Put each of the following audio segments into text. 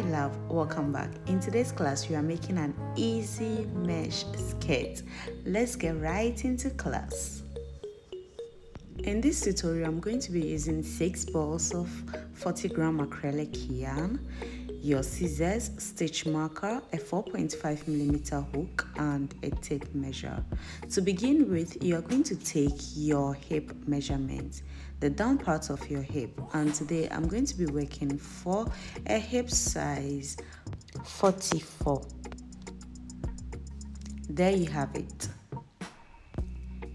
love, welcome back. In today's class, we are making an easy mesh skirt. Let's get right into class. In this tutorial, I'm going to be using 6 balls of 40-gram acrylic yarn, your scissors, stitch marker, a 4.5mm hook, and a tape measure. To begin with, you are going to take your hip measurement, the down part of your hip, and today I'm going to be working for a hip size 44. There you have it.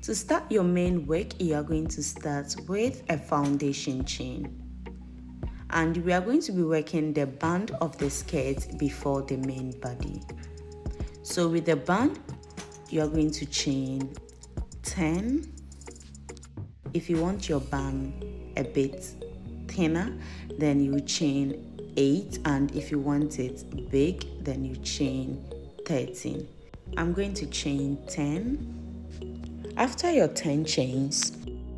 To start your main work, you are going to start with a foundation chain. And we are going to be working the band of the skirt before the main body. So with the band, you are going to chain 10. If you want your band a bit thinner, then you chain 8, and if you want it big, then you chain 13. I'm going to chain 10. After your 10 chains,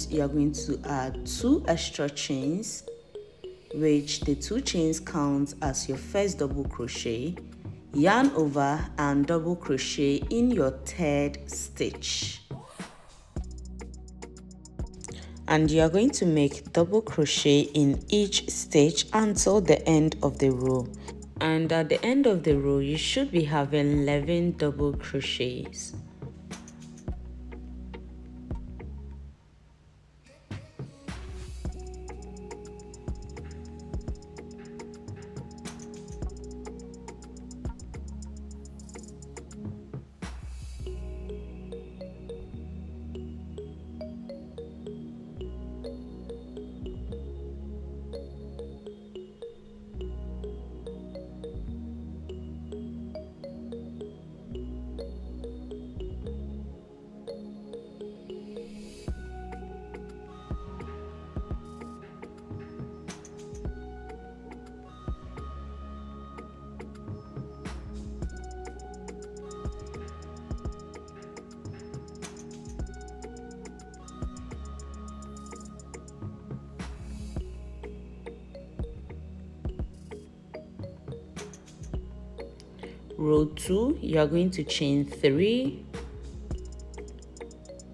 you are going to add 2 extra chains, which the 2 chains count as your first double crochet, yarn over and double crochet in your 3rd stitch. And you are going to make double crochet in each stitch until the end of the row. And at the end of the row, you should be having 11 double crochets. Row 2, you are going to chain 3,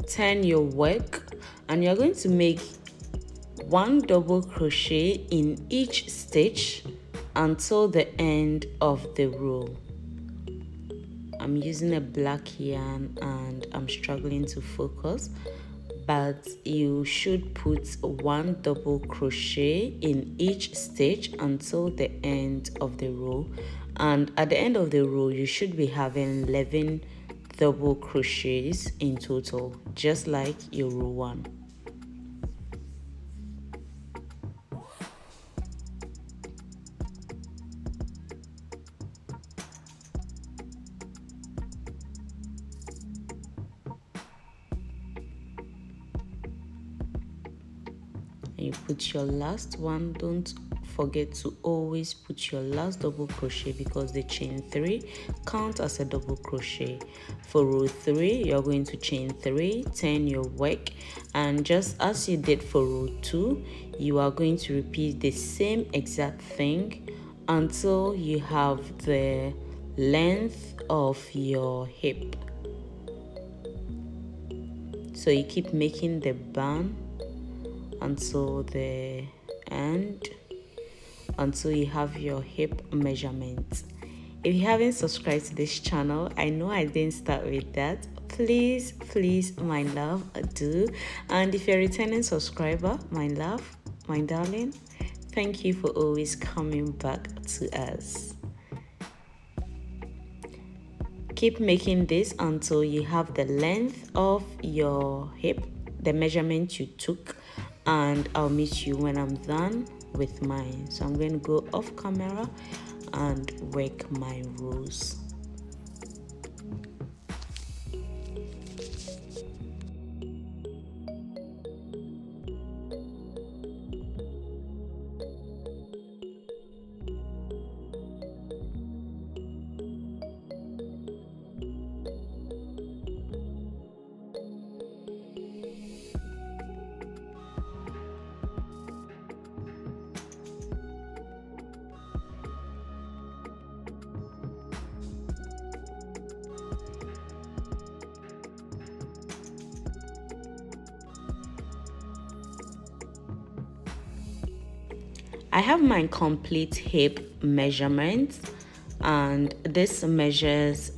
turn your work, and you are going to make 1 double crochet in each stitch until the end of the row. I'm using a black yarn and I'm struggling to focus, but you should put 1 double crochet in each stitch until the end of the row. And at the end of the row, you should be having 11 double crochets in total, just like your row 1. And you put your last one. Don't forget to always put your last double crochet because the chain 3 count as a double crochet. For row 3, you're going to chain 3, turn your work, and just as you did for row 2, you are going to repeat the same exact thing until you have the length of your hip. So you keep making the band until the end, until you have your hip measurement. If you haven't subscribed to this channel, I know I didn't start with that. Please, my love, do. And if you're a returning subscriber, my love, my darling, thank you for always coming back to us. Keep making this until you have the length of your hip, the measurement you took, and I'll meet you when I'm done with mine. So I'm going to go off camera and work my rows. I have my complete hip measurement, and this measures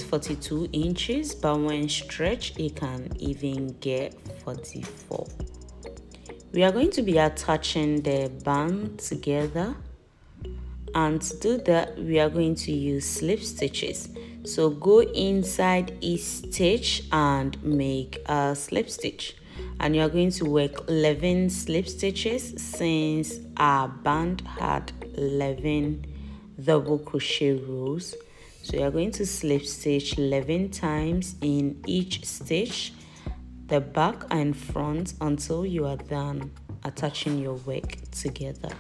42 inches, but when stretched it can even get 44. We are going to be attaching the band together, and to do that we are going to use slip stitches. So go inside each stitch and make a slip stitch, and you are going to work 11 slip stitches since our band had 11 double crochet rows. So you are going to slip stitch 11 times in each stitch, the back and front, until you are done attaching your work together.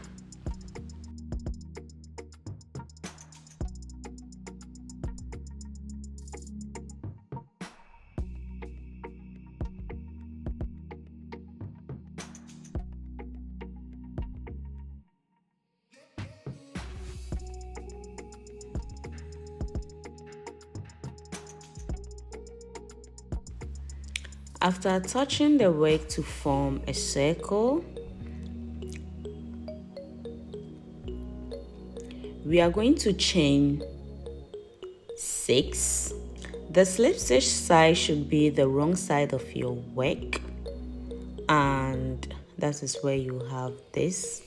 After attaching the work to form a circle, we are going to chain 6. The slip stitch side should be the wrong side of your work, and that is where you have this.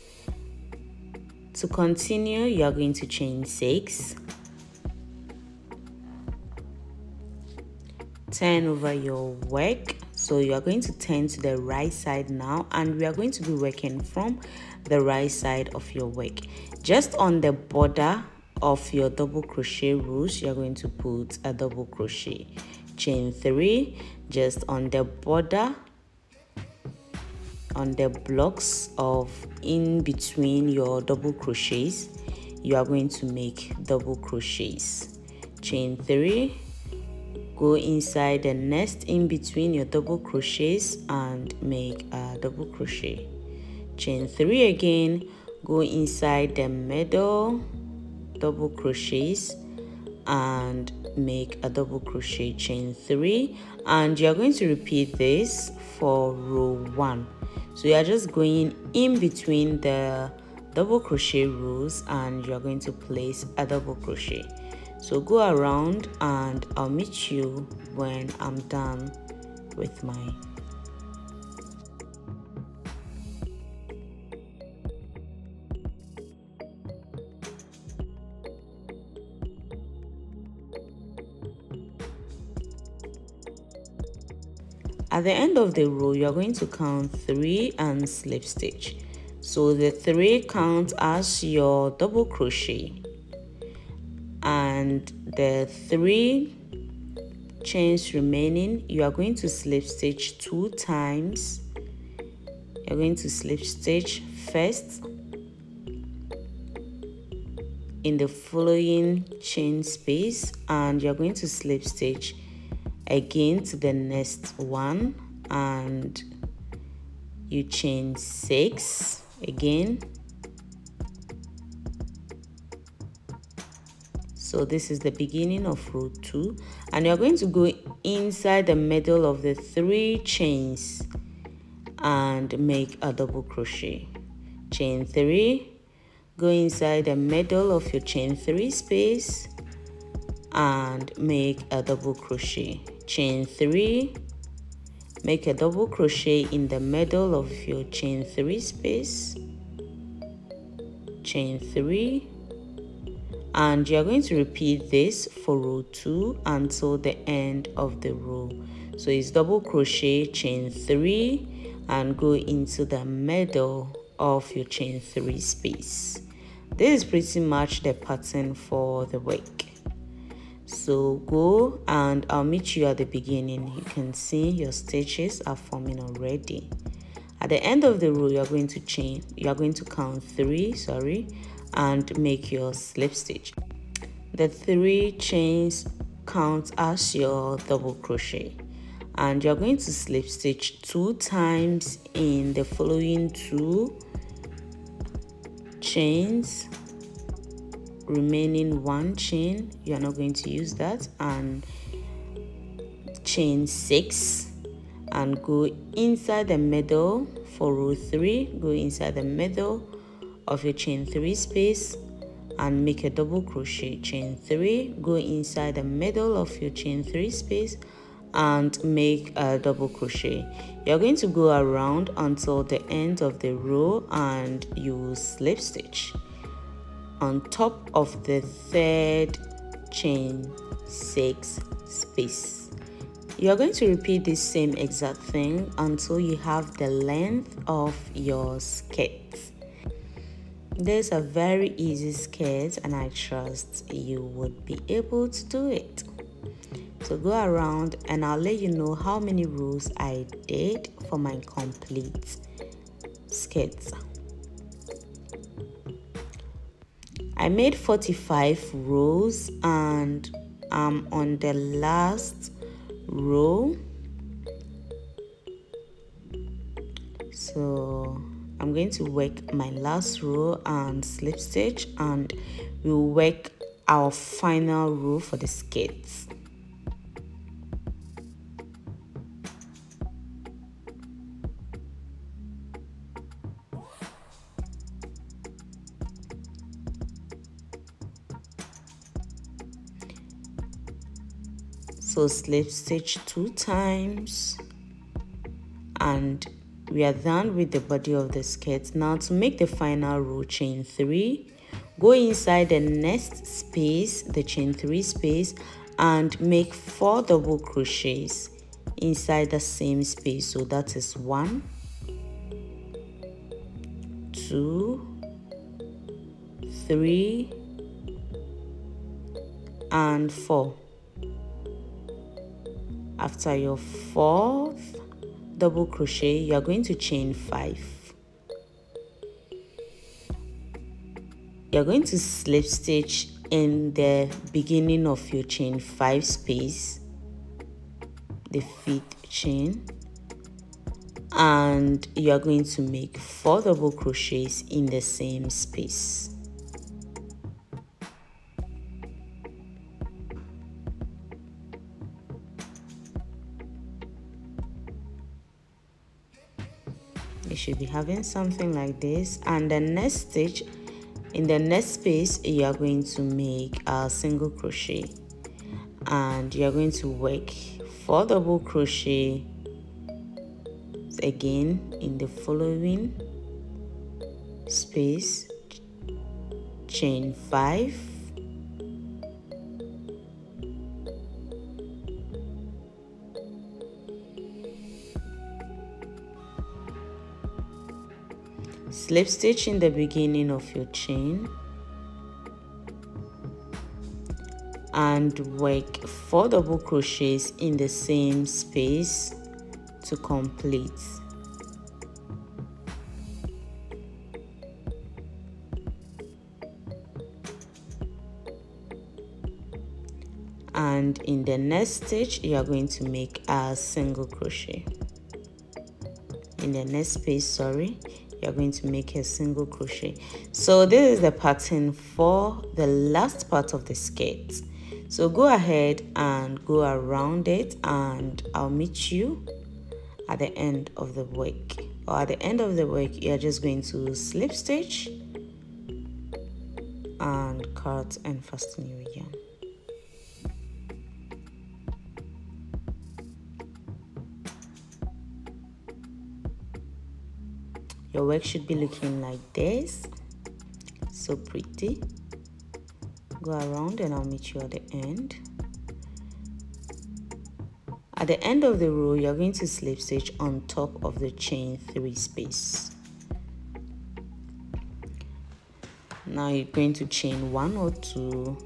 To continue, you are going to chain 6, turn over your work. So you are going to turn to the right side now, and we are going to be working from the right side of your work. Just on the border of your double crochet rows, you are going to put a double crochet, chain 3. Just on the border, on the blocks of in between your double crochets, you are going to make double crochets, chain 3. Go inside the nest in between your double crochets and make a double crochet, chain 3 again. Go inside the middle double crochets and make a double crochet, chain 3, and you are going to repeat this for row 1. So you are just going in between the double crochet rows and you are going to place a double crochet. So go around and I'll meet you when I'm done with mine. At the end of the row, you are going to count 3 and slip stitch. So the 3 count as your double crochet, and the 3 chains remaining, you are going to slip stitch 2 times. You're going to slip stitch first in the following chain space, and you're going to slip stitch again to the next one, and you chain 6 again. So this is the beginning of row 2, and you're going to go inside the middle of the 3 chains and make a double crochet, chain 3. Go inside the middle of your chain 3 space and make a double crochet, chain 3. Make a double crochet in the middle of your chain 3 space, chain 3. And you're going to repeat this for row 2 until the end of the row. So it's double crochet, chain 3, and go into the middle of your chain 3 space. This is pretty much the pattern for the work. So go, and I'll meet you at the beginning. You can see your stitches are forming already. At the end of the row, you are going to count 3, and make your slip stitch. The 3 chains count as your double crochet, and you're going to slip stitch 2 times in the following 2 chains, remaining 1 chain. You are not going to use that, and chain 6 and go inside the middle for row 3, go inside the middle of your chain 3 space and make a double crochet. Chain 3, go inside the middle of your chain 3 space and make a double crochet. You're going to go around until the end of the row and you will slip stitch on top of the 3rd chain 6 space. You're going to repeat this same exact thing until you have the length of your skirt. This is a very easy skirt and I trust you would be able to do it. So go around and I'll let you know how many rows I did for my complete skirts. I made 45 rows and I'm on the last row. So I'm going to work my last row and slip stitch, and we'll work our final row for the skirts. So slip stitch 2 times and we are done with the body of the skirt. Now to make the final row, chain 3, go inside the next space, the chain 3 space, and make 4 double crochets inside the same space. So that is 1, 2, 3 and 4. After your 4th double crochet, you are going to chain 5. You're going to slip stitch in the beginning of your chain 5 space, the 5th chain, and you are going to make 4 double crochets in the same space. You should be having something like this, and the next stitch, in the next space, you are going to make a single crochet and you are going to work 4 double crochet again in the following space, chain 5, slip stitch in the beginning of your chain and work 4 double crochets in the same space to complete. And in the next stitch, you are going to make a single crochet. In the next space, sorry, you're going to make a single crochet. So this is the pattern for the last part of the skirt. So go ahead and go around it and I'll meet you at the end of the work. Or at the end of the work, you're just going to slip stitch and cut and fasten your yarn. Your work should be looking like this. So pretty. Go around and I'll meet you at the end. At the end of the row, you're going to slip stitch on top of the chain 3 space. Now you're going to chain 1 or 2,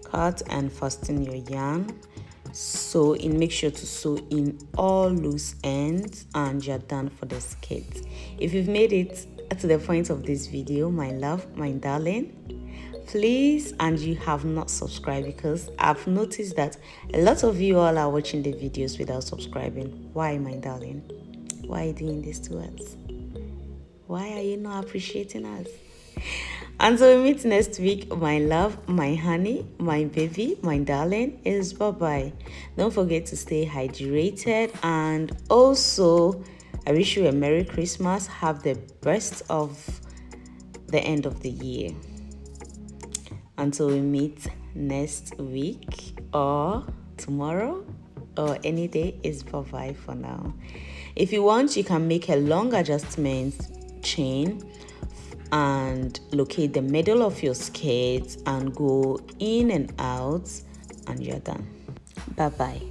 cut and fasten your yarn. Sew in, make sure to sew in all loose ends and you're done for the skirt. If you've made it to the point of this video, my love, my darling, please, and you have not subscribed, because I've noticed that a lot of you all are watching the videos without subscribing. Why, my darling? Why are you doing this to us? Why are you not appreciating us? Until we meet next week, my love, my honey, my baby, my darling, is bye-bye. Don't forget to stay hydrated and also I wish you a Merry Christmas. Have the best of the end of the year. Until we meet next week or tomorrow or any day, is bye-bye for now. If you want, you can make a long adjustment chain and locate the middle of your skirt and go in and out, and you're done. Bye bye.